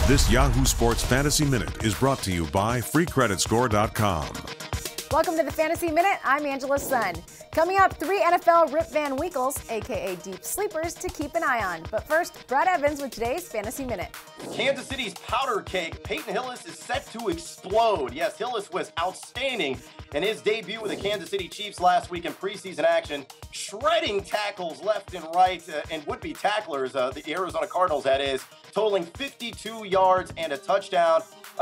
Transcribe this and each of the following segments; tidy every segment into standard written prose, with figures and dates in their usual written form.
This Yahoo Sports Fantasy Minute is brought to you by FreeCreditScore.com. Welcome to the Fantasy Minute. I'm Angela Sun. Coming up, 3 NFL Rip Van Winkles, aka deep sleepers, to keep an eye on. But first, Brad Evans with today's Fantasy Minute. Kansas City's powder cake, Peyton Hillis, is set to explode. Yes, Hillis was outstanding in his debut with the Kansas City Chiefs last week in preseason action, shredding tackles left and right and would-be tacklers, the Arizona Cardinals, that is, totaling 52 yards and a touchdown.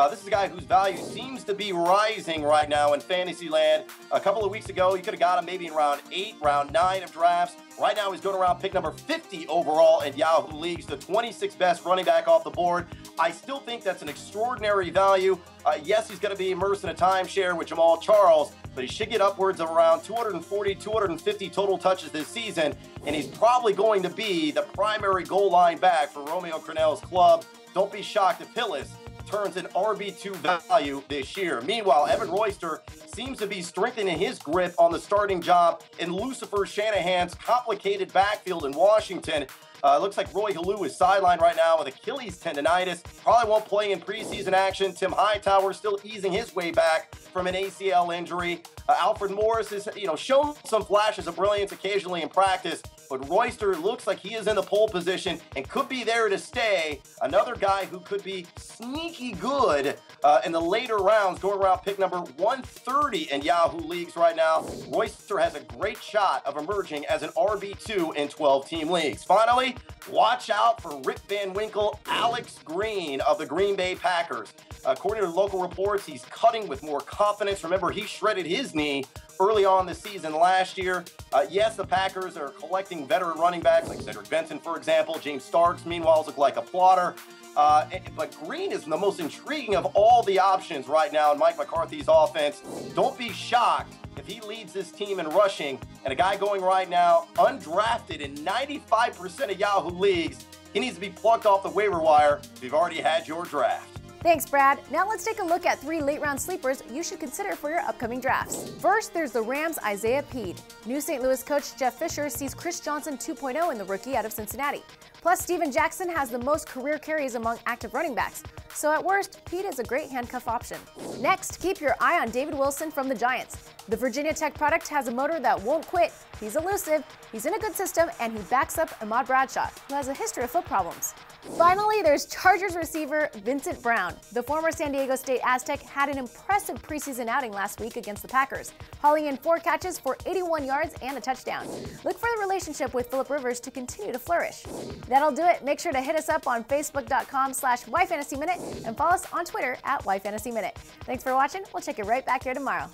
This is a guy whose value seems to be rising right now in fantasy land. A couple of weeks ago, you could have got him maybe in round 8, round 9 of drafts. Right now, he's going around pick number 50 overall in Yahoo leagues, the 26th best running back off the board. I still think that's an extraordinary value. Yes, he's going to be immersed in a timeshare with Jamal Charles, but he should get upwards of around 240, 250 total touches this season, and he's probably going to be the primary goal line back for Romeo Crennel's club. Don't be shocked if Hillis turns an RB2 value this year. Meanwhile, Evan Royster seems to be strengthening his grip on the starting job in Lucifer Shanahan's complicated backfield in Washington. Looks like Roy Halou is sidelined right now with Achilles tendonitis. Probably won't play in preseason action. Tim Hightower still easing his way back from an ACL injury. Alfred Morris is, shown some flashes of brilliance occasionally in practice, but Royster looks like he is in the pole position and could be there to stay. Another guy who could be sneaky good in the later rounds, going around pick number 130 in Yahoo leagues right now. Royster has a great shot of emerging as an RB2 in 12-team leagues. Finally, watch out for Rip Van Winkle, Alex Green of the Green Bay Packers. According to local reports, he's cutting with more confidence. Remember, he shredded his knee early on this season last year. Yes, the Packers are collecting veteran running backs like Cedric Benson, for example. James Starks, meanwhile, looks like a plotter. But Green is the most intriguing of all the options right now in Mike McCarthy's offense. Don't be shocked if he leads this team in rushing. And a guy going right now, undrafted in 95% of Yahoo leagues, he needs to be plucked off the waiver wire if you've already had your draft. Thanks, Brad. Now let's take a look at 3 late-round sleepers you should consider for your upcoming drafts. First, there's the Rams' Isaiah Pead. New St. Louis coach Jeff Fisher sees Chris Johnson 2.0 in the rookie out of Cincinnati. Plus, Steven Jackson has the most career carries among active running backs. So at worst, Pead is a great handcuff option. Next, keep your eye on David Wilson from the Giants. The Virginia Tech product has a motor that won't quit. He's elusive, he's in a good system, and he backs up Ahmad Bradshaw, who has a history of foot problems. Finally, there's Chargers receiver Vincent Brown. The former San Diego State Aztec had an impressive preseason outing last week against the Packers, hauling in 4 catches for 81 yards and a touchdown. Look for the relationship with Phillip Rivers to continue to flourish. That'll do it. Make sure to hit us up on Facebook.com/YFantasyMinute and follow us on Twitter at YFantasyMinute. Thanks for watching. We'll check you right back here tomorrow.